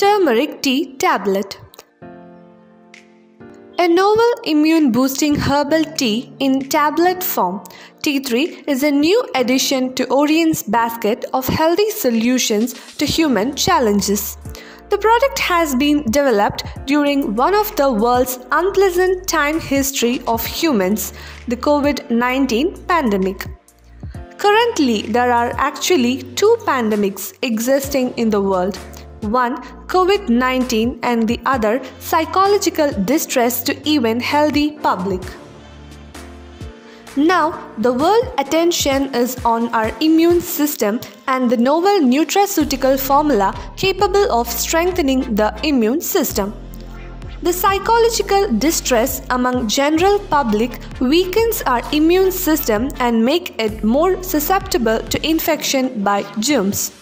turmeric tea tablet. A novel immune-boosting herbal tea in tablet form, Tea Tree is a new addition to Orion's basket of healthy solutions to human challenges. The product has been developed during one of the world's unpleasant time history of humans, the COVID-19 pandemic. Currently, there are actually two pandemics existing in the world. One, COVID-19, and the other, psychological distress to even healthy public. Now, the world attention is on our immune system and the novel nutraceutical formula capable of strengthening the immune system. The psychological distress among general public weakens our immune system and make it more susceptible to infection by germs.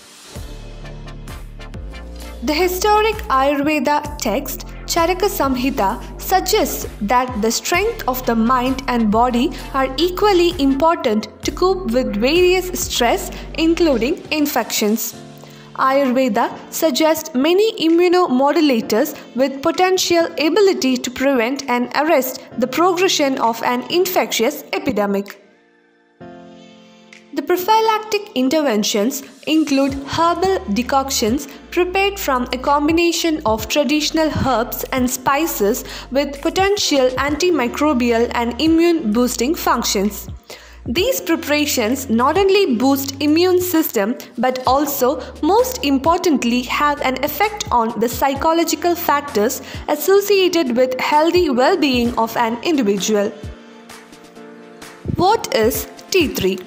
The historic Ayurveda text Charaka Samhita suggests that the strength of the mind and body are equally important to cope with various stress, including infections. Ayurveda suggests many immunomodulators with potential ability to prevent and arrest the progression of an infectious epidemic. The prophylactic interventions include herbal decoctions prepared from a combination of traditional herbs and spices with potential antimicrobial and immune-boosting functions. These preparations not only boost immune system but also, most importantly, have an effect on the psychological factors associated with healthy well-being of an individual. What is Tea Tree?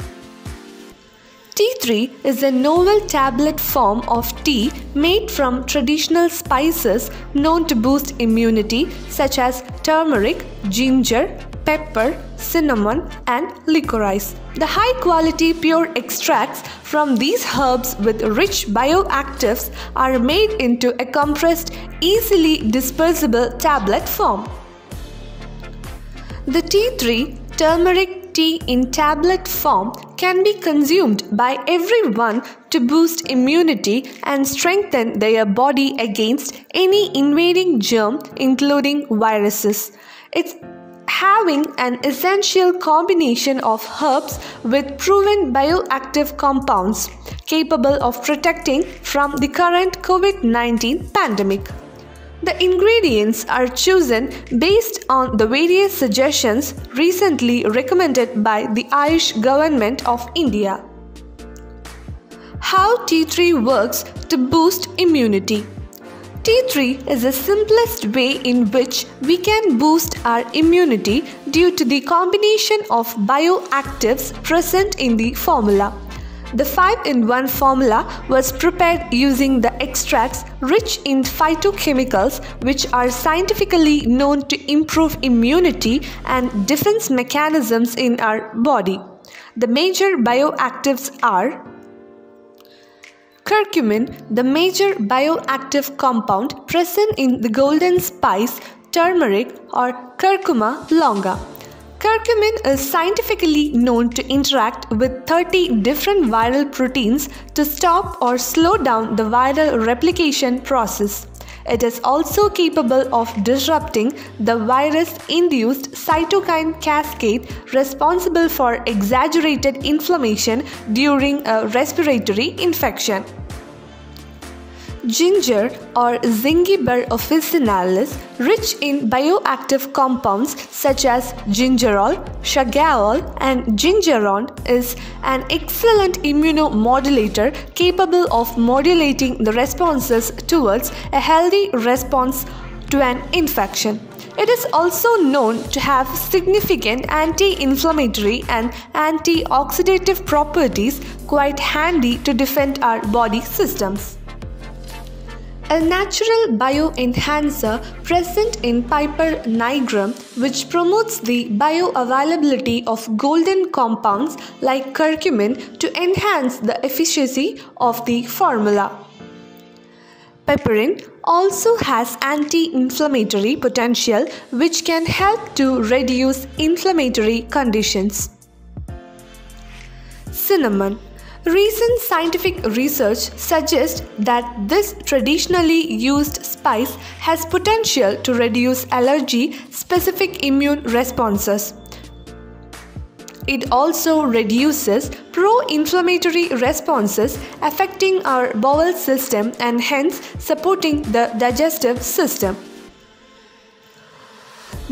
Tea Tree is a novel tablet form of tea made from traditional spices known to boost immunity such as turmeric, ginger, pepper, cinnamon, and licorice. The high-quality pure extracts from these herbs with rich bioactives are made into a compressed, easily dispersible tablet form. The Tea Tree turmeric tea in tablet form can be consumed by everyone to boost immunity and strengthen their body against any invading germ, including viruses. It's having an essential combination of herbs with proven bioactive compounds capable of protecting from the current COVID-19 pandemic. The ingredients are chosen based on the various suggestions recently recommended by the Ayush Government of India. How Tea Tree works to boost immunity. Tea Tree is the simplest way in which we can boost our immunity due to the combination of bioactives present in the formula. The 5-in-1 formula was prepared using the extracts rich in phytochemicals which are scientifically known to improve immunity and defense mechanisms in our body. The major bioactives are curcumin, the major bioactive compound present in the golden spice turmeric or Curcuma longa. Curcumin is scientifically known to interact with 30 different viral proteins to stop or slow down the viral replication process. It is also capable of disrupting the virus-induced cytokine cascade responsible for exaggerated inflammation during a respiratory infection. Ginger or Zingiber officinalis, rich in bioactive compounds such as gingerol, shagaol, and gingeron, is an excellent immunomodulator capable of modulating the responses towards a healthy response to an infection. It is also known to have significant anti-inflammatory and antioxidative properties quite handy to defend our body systems. A natural bioenhancer present in Piper nigrum which promotes the bioavailability of golden compounds like curcumin to enhance the efficacy of the formula. Piperine also has anti-inflammatory potential which can help to reduce inflammatory conditions. Cinnamon. Recent scientific research suggests that this traditionally used spice has potential to reduce allergy-specific immune responses. It also reduces pro-inflammatory responses affecting our bowel system and hence supporting the digestive system.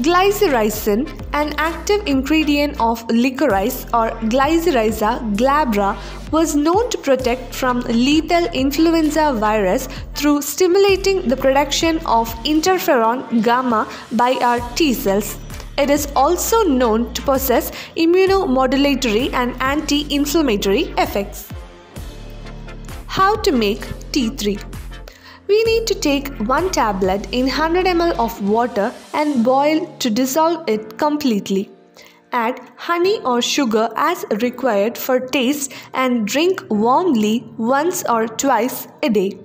Glycyrrhizin, an active ingredient of licorice or Glycyrrhiza glabra, was known to protect from lethal influenza virus through stimulating the production of interferon gamma by our T cells. It is also known to possess immunomodulatory and anti-inflammatory effects. How to make tea tree? We need to take 1 tablet in 100 ml of water and boil to dissolve it completely. Add honey or sugar as required for taste and drink warmly once or twice a day.